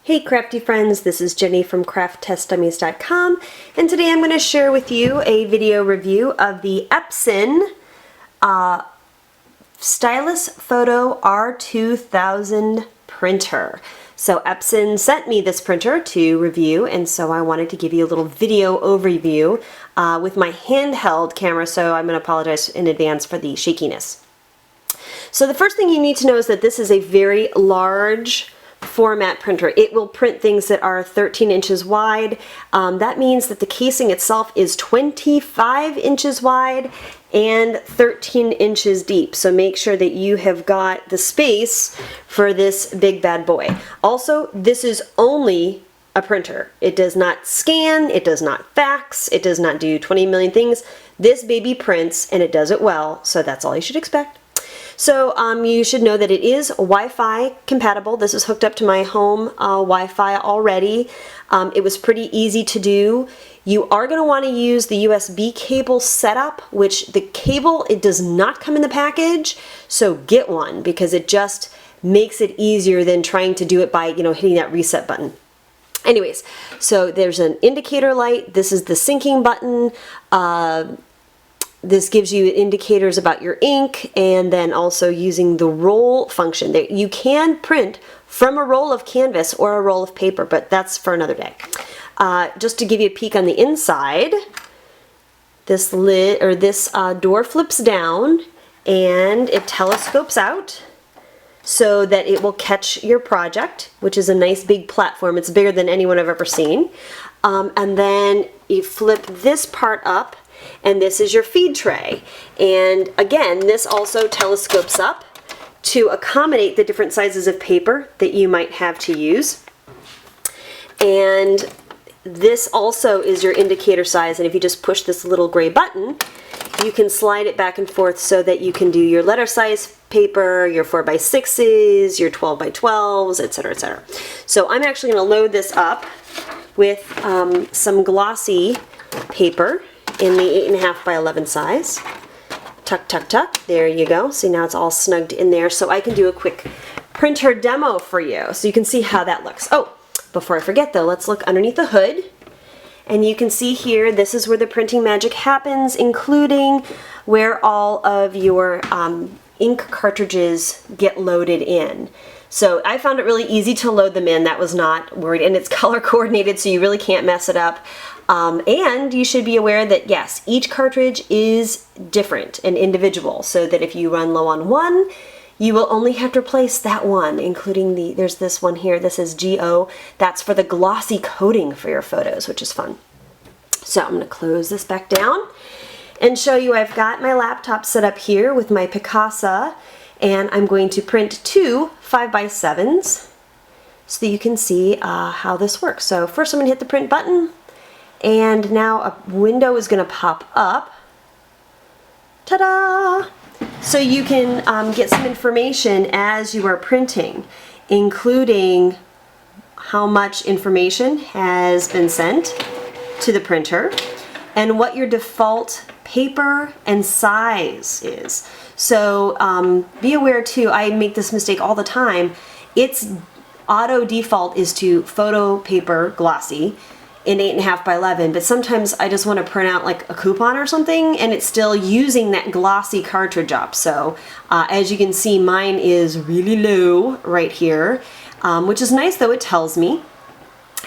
Hey crafty friends, this is Jenny from crafttestdummies.com, and today I'm going to share with you a video review of the Epson Stylus Photo R2000 printer. So Epson sent me this printer to review, and so I wanted to give you a little video overview with my handheld camera, so I'm going to apologize in advance for the shakiness. So the first thing you need to know is that this is a very large format printer. It will print things that are 13 inches wide. That means that the casing itself is 25 inches wide and 13 inches deep. So make sure that you have got the space for this big bad boy. Also, this is only a printer. It does not scan, it does not fax, it does not do 20 million things. This baby prints and it does it well, so that's all you should expect. So you should know that it is Wi-Fi compatible. This is hooked up to my home Wi-Fi already. It was pretty easy to do. You are going to want to use the USB cable setup, which the cable, it does not come in the package, so get one because it just makes it easier than trying to do it by, hitting that reset button. Anyways, so there's an indicator light. This is the syncing button. This gives you indicators about your ink, and then also using the roll function. You can print from a roll of canvas or a roll of paper, but that's for another day. Just to give you a peek on the inside, this lid or this door flips down and it telescopes out so that it will catch your project, which is a nice big platform. It's bigger than anyone I've ever seen. And then you flip this part up, and this is your feed tray. And again, this also telescopes up to accommodate the different sizes of paper that you might have to use. And this also is your indicator size, and if you just push this little gray button, you can slide it back and forth so that you can do your letter size paper, your 4x6s, your 12x12s, etc., etc. So I'm actually going to load this up with some glossy paper in the 8.5 by 11 size. Tuck, tuck, tuck. There you go. See, now it's all snugged in there, so I can do a quick printer demo for you so you can see how that looks. Oh, before I forget though, let's look underneath the hood. And you can see here, this is where the printing magic happens, including where all of your ink cartridges get loaded in. So I found it really easy to load them in. That was not worried, and it's color coordinated, so you really can't mess it up. And you should be aware that yes, each cartridge is different and individual, so that if you run low on one, you will only have to replace that one, including there's this one here, this is GO. That's for the glossy coating for your photos, which is fun. So I'm going to close this back down and show you I've got my laptop set up here with my Picasa, and I'm going to print two 5x7s so that you can see how this works. So first I'm going to hit the print button, and now a window is going to pop up. Ta-da! So you can get some information as you are printing, including how much information has been sent to the printer and what your default paper and size is. So be aware too, I make this mistake all the time. Its auto default is to photo paper glossy in 8.5 by 11, but sometimes I just want to print out like a coupon or something, and it's still using that glossy cartridge up. So as you can see, mine is really low right here, which is nice though, it tells me.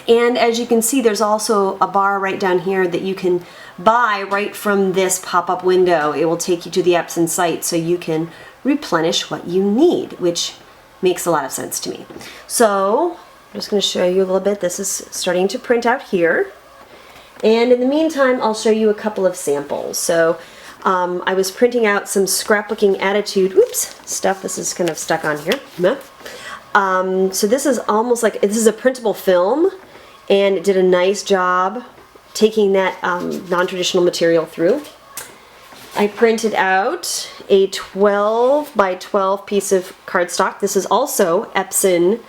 And as you can see, there's also a bar right down here that you can buy right from this pop-up window. It will take you to the Epson site so you can replenish what you need, which makes a lot of sense to me. So I'm just going to show you a little bit. This is starting to print out here. And in the meantime, I'll show you a couple of samples. So I was printing out some scrapbooking attitude, stuff. This is kind of stuck on here. So this is almost like, this is a printable film, and it did a nice job taking that non-traditional material through. I printed out a 12 by 12 piece of cardstock. This is also Epson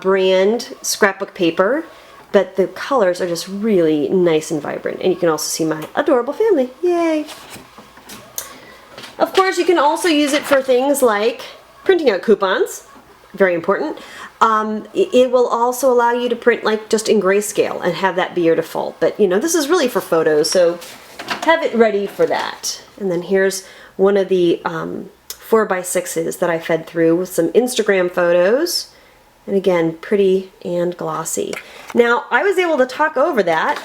brand scrapbook paper, but the colors are just really nice and vibrant. And you can also see my adorable family. Yay! Of course, you can also use it for things like printing out coupons, very important, It will also allow you to print like just in grayscale and have that be your default. But you know, this is really for photos, so have it ready for that. And then here's one of the 4x6s that I fed through with some Instagram photos. And again, pretty and glossy. Now, I was able to talk over that,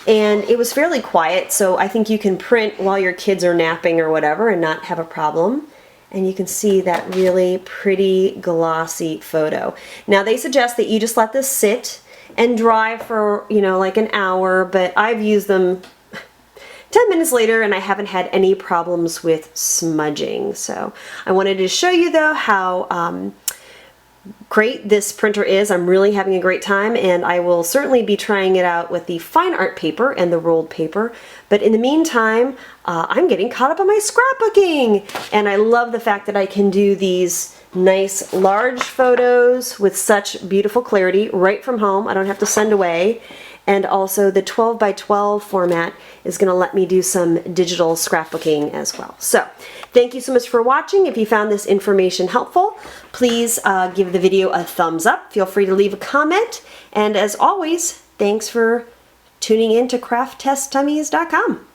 and it was fairly quiet, so I think you can print while your kids are napping or whatever and not have a problem. And you can see that really pretty glossy photo. Now, they suggest that you just let this sit and dry for, you know, like an hour, but I've used them 10 minutes later and I haven't had any problems with smudging. So I wanted to show you though how great this printer is. I'm really having a great time, and I will certainly be trying it out with the fine art paper and the rolled paper. But in the meantime, I'm getting caught up on my scrapbooking, and I love the fact that I can do these nice large photos with such beautiful clarity right from home. I don't have to send away. And also the 12 by 12 format is going to let me do some digital scrapbooking as well. So thank you so much for watching. If you found this information helpful, please give the video a thumbs up. Feel free to leave a comment. And as always, thanks for tuning in to crafttesttummies.com.